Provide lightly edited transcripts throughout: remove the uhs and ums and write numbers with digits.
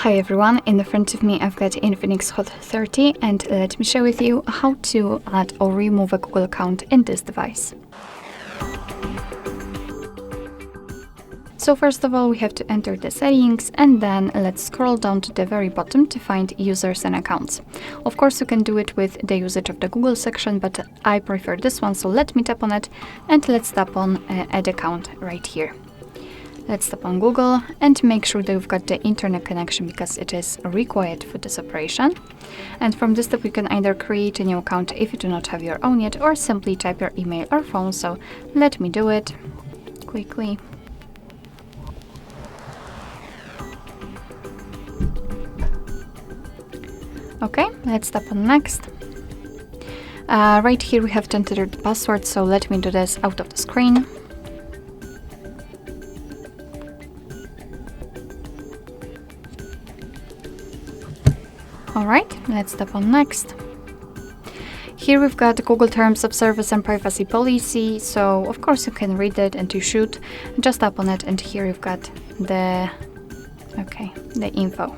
Hi everyone, in the front of me I've got Infinix Hot 30 and let me share with you how to add or remove a Google account in this device. So first of all we have to enter the settings and then let's scroll down to the very bottom to find users and accounts. Of course you can do it with the usage of the Google section, but I prefer this one, so let me tap on it and let's tap on add account right here. Let's tap on Google and make sure that you've got the internet connection because it is required for this operation. And from this step you can either create a new account if you do not have your own yet, or simply type your email or phone. So let me do it quickly. Okay, let's tap on next. Right here we have to enter the password, so let me do this out of the screen. Alright, let's tap on next. Here we've got the Google Terms of Service and Privacy Policy, so of course you can read it and you should. Just tap on it and here you've got the info.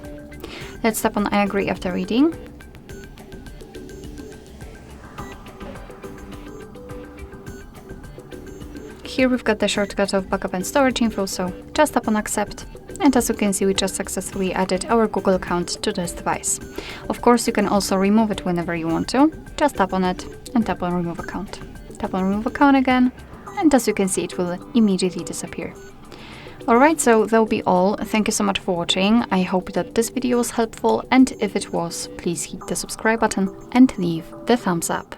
Let's tap on I agree after reading. Here we've got the shortcut of backup and storage info, so just tap on accept. And as you can see, we just successfully added our Google account to this device. Of course, you can also remove it whenever you want to. Just tap on it and tap on remove account. Tap on remove account again, and as you can see, it will immediately disappear. Alright, so that'll be all. Thank you so much for watching. I hope that this video was helpful, and if it was, please hit the subscribe button and leave the thumbs up.